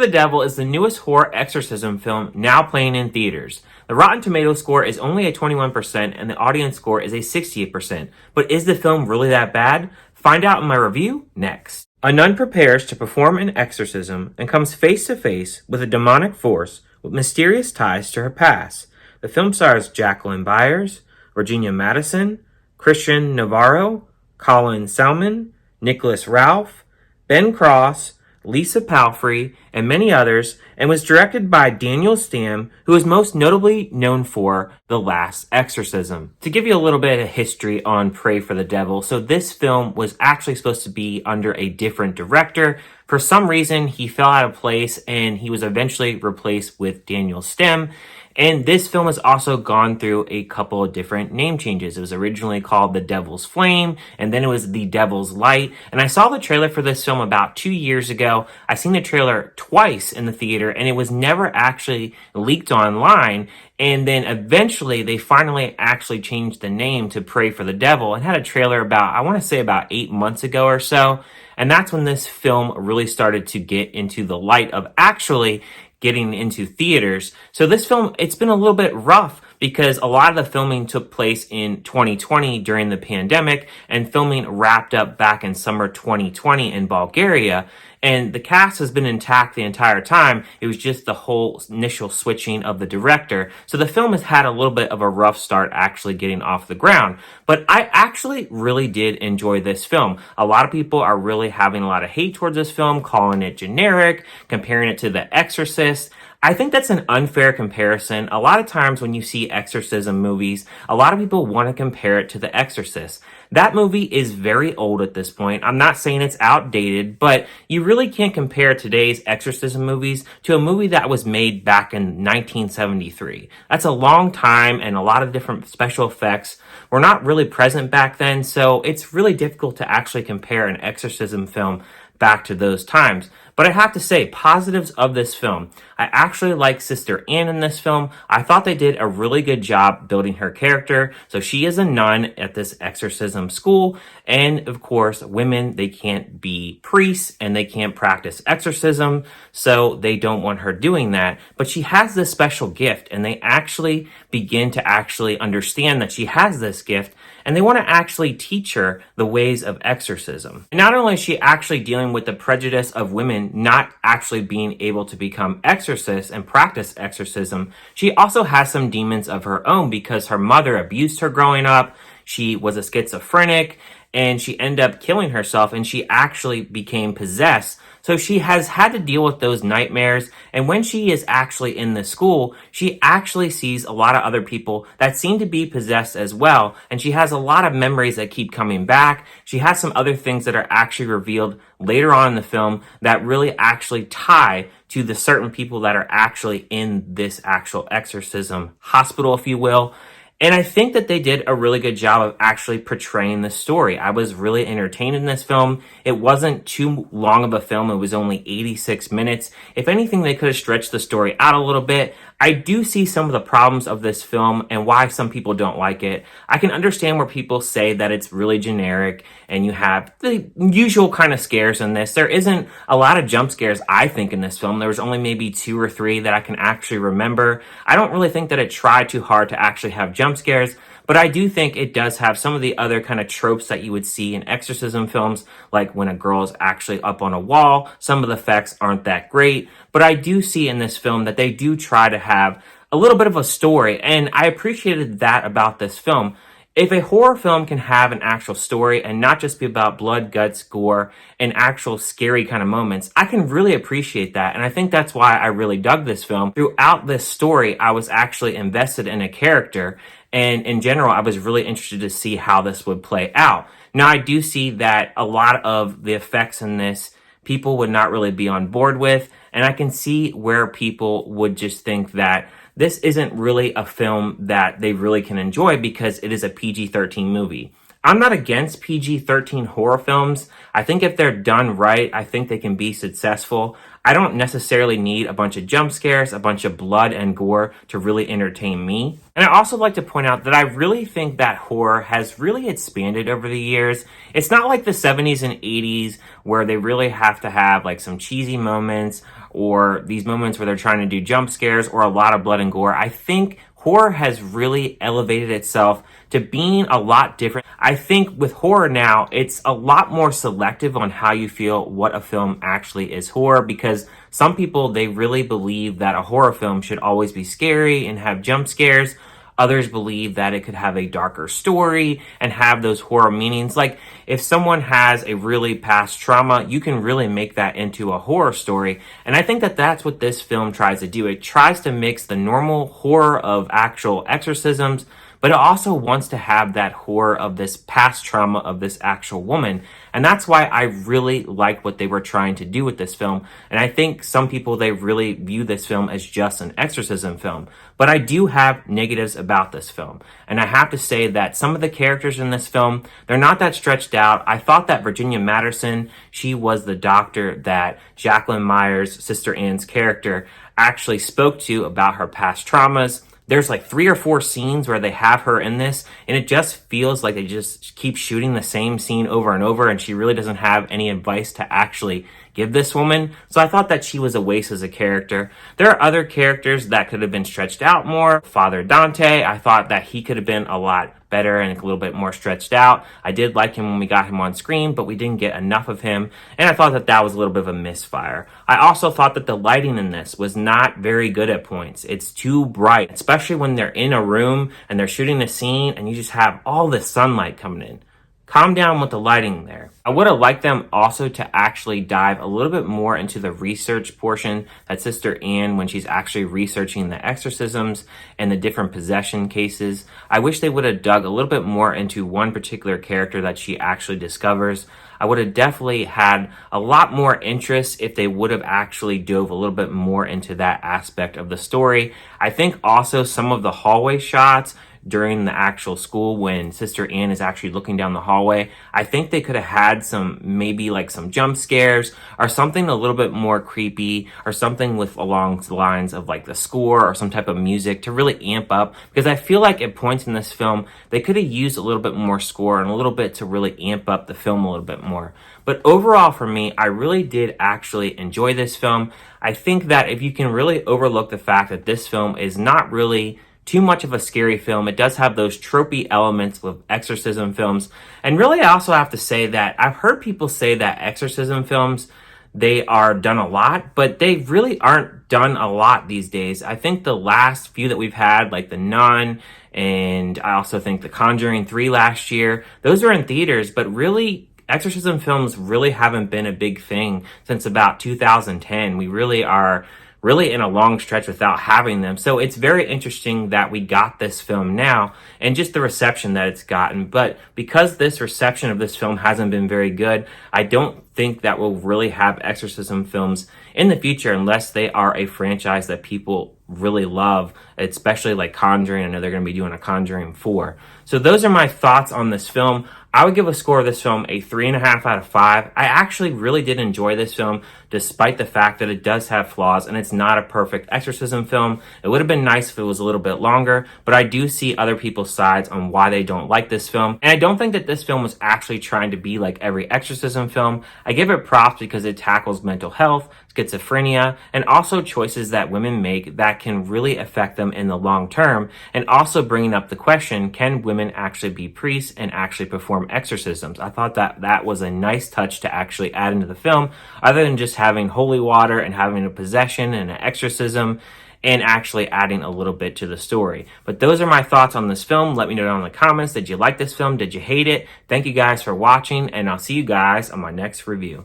the Devil is the newest horror exorcism film now playing in theaters. The Rotten Tomatoes score is only a 21% and the audience score is a 68%. But is the film really that bad? Find out in my review next. A nun prepares to perform an exorcism and comes face to face with a demonic force with mysterious ties to her past. The film stars Jacqueline Byers, Virginia Madison, Christian Navarro, Colin Salmon, Nicholas Ralph, Ben Cross, Lisa Palfrey, and many others, and was directed by Daniel Stamm, who is most notably known for The Last Exorcism. To give you a little bit of history on Pray for the Devil, so this film was actually supposed to be under a different director. For some reason, he fell out of place, and he was eventually replaced with Daniel Stamm. And this film has also gone through a couple of different name changes. It was originally called The Devil's Flame, and then it was The Devil's Light. And I saw the trailer for this film about 2 years ago. I seen the trailer twice in the theater, and it was never actually leaked online. And then eventually they finally actually changed the name to Pray for the Devil and had a trailer about, I want to say about 8 months ago or so. And that's when this film really started to get into the light of actually getting into theaters. So this film, it's been a little bit rough because a lot of the filming took place in 2020 during the pandemic, and filming wrapped up back in summer 2020 in Bulgaria. And the cast has been intact the entire time. It was just the whole initial switching of the director. So the film has had a little bit of a rough start actually getting off the ground. But I actually really did enjoy this film. A lot of people are really having a lot of hate towards this film, calling it generic, comparing it to The Exorcist. I think that's an unfair comparison. A lot of times when you see exorcism movies, a lot of people want to compare it to The Exorcist. That movie is very old at this point. I'm not saying it's outdated, but you really can't compare today's exorcism movies to a movie that was made back in 1973. That's a long time, and a lot of different special effects were not really present back then, so it's really difficult to actually compare an exorcism film back to those times. But I have to say, positives of this film. I actually like Sister Anne in this film. I thought they did a really good job building her character. So she is a nun at this exorcism school. And of course, women, they can't be priests and they can't practice exorcism. So they don't want her doing that. But she has this special gift, and they actually begin to actually understand that she has this gift, and they want to actually teach her the ways of exorcism. And not only is she actually dealing with the prejudice of women not actually being able to become exorcists and practice exorcism, she also has some demons of her own because her mother abused her growing up. She was a schizophrenic, and she ended up killing herself, and she actually became possessed. So she has had to deal with those nightmares, and when she is actually in the school, she actually sees a lot of other people that seem to be possessed as well, and she has a lot of memories that keep coming back. She has some other things that are actually revealed later on in the film that really actually tie to the certain people that are actually in this actual exorcism hospital, if you will. And I think that they did a really good job of actually portraying the story. I was really entertained in this film. It wasn't too long of a film. It was only 86 minutes. If anything, they could have stretched the story out a little bit. I do see some of the problems of this film and why some people don't like it. I can understand where people say that it's really generic and you have the usual kind of scares in this. There isn't a lot of jump scares, I think, in this film. There was only maybe 2 or 3 that I can actually remember. I don't really think that it tried too hard to actually have jump scares, but I do think it does have some of the other kind of tropes that you would see in exorcism films, like when a girl is actually up on a wall. Some of the effects aren't that great, but I do see in this film that they do try to have a little bit of a story, and I appreciated that about this film. If a horror film can have an actual story and not just be about blood, guts, gore, and actual scary kind of moments, I can really appreciate that. And I think that's why I really dug this film. Throughout this story, I was actually invested in a character. And in general, I was really interested to see how this would play out. Now, I do see that a lot of the effects in this, people would not really be on board with. And I can see where people would just think that this isn't really a film that they really can enjoy because it is a PG-13 movie. I'm not against PG-13 horror films. I think if they're done right, I think they can be successful. I don't necessarily need a bunch of jump scares, a bunch of blood and gore to really entertain me. And I also like to point out that I really think that horror has really expanded over the years. It's not like the 70s and 80s where they really have to have like some cheesy moments or these moments where they're trying to do jump scares or a lot of blood and gore. I think horror has really elevated itself to being a lot different. I think with horror now, it's a lot more selective on how you feel what a film actually is horror, because some people, they really believe that a horror film should always be scary and have jump scares. Others believe that it could have a darker story and have those horror meanings. Like, if someone has a really past trauma, you can really make that into a horror story. And I think that that's what this film tries to do. It tries to mix the normal horror of actual exorcisms, but it also wants to have that horror of this past trauma of this actual woman. And that's why I really like what they were trying to do with this film. And I think some people, they really view this film as just an exorcism film. But I do have negatives about this film. And I have to say that some of the characters in this film, they're not that stretched out. I thought that Virginia Madison, she was the doctor that Jacqueline Myers, Sister Anne's character, actually spoke to about her past traumas. There's like 3 or 4 scenes where they have her in this, and it just feels like they just keep shooting the same scene over and over, and she really doesn't have any advice to actually give this woman. So I thought that she was a waste as a character. There are other characters that could have been stretched out more. Father Dante, I thought that he could have been a lot better and a little bit more stretched out. I did like him when we got him on screen, but we didn't get enough of him, and I thought that that was a little bit of a misfire. I also thought that the lighting in this was not very good at points. It's too bright, especially when they're in a room and they're shooting a scene and you just have all this sunlight coming in. Calm down with the lighting there. I would have liked them also to actually dive a little bit more into the research portion that Sister Anne, when she's actually researching the exorcisms and the different possession cases. I wish they would have dug a little bit more into one particular character that she actually discovers. I would have definitely had a lot more interest if they would have actually dove a little bit more into that aspect of the story. I think also some of the hallway shots during the actual school, when Sister Anne is actually looking down the hallway, I think they could have had some, maybe like some jump scares or something a little bit more creepy, or something with along the lines of like the score or some type of music to really amp up, because I feel like at points in this film they could have used a little bit more score and a little bit to really amp up the film a little bit more. But overall for me, I really did actually enjoy this film. I think that if you can really overlook the fact that this film is not really too much of a scary film, it does have those tropey elements with exorcism films. And really, I also have to say that I've heard people say that exorcism films, they are done a lot, but they really aren't done a lot these days. I think the last few that we've had, like The Nun, and I also think The Conjuring 3 last year, those are in theaters, but really, exorcism films really haven't been a big thing since about 2010. We really are in a long stretch without having them. So it's very interesting that we got this film now and just the reception that it's gotten. But because this reception of this film hasn't been very good, I don't think that we'll really have exorcism films in the future unless they are a franchise that people really love, especially like Conjuring. I know they're going to be doing a Conjuring 4. So those are my thoughts on this film. I would give a score of this film a 3.5 out of 5. I actually really did enjoy this film, despite the fact that it does have flaws and it's not a perfect exorcism film. It would have been nice if it was a little bit longer, but I do see other people's sides on why they don't like this film. And I don't think that this film was actually trying to be like every exorcism film. I give it props because it tackles mental health, schizophrenia, and also choices that women make that can really affect them in the long term, and also bringing up the question, can women actually be priests and actually perform exorcisms? I thought that that was a nice touch to actually add into the film, other than just having holy water and having a possession and an exorcism, and actually adding a little bit to the story. But those are my thoughts on this film. Let me know down in the comments. Did you like this film? Did you hate it? Thank you guys for watching, and I'll see you guys on my next review.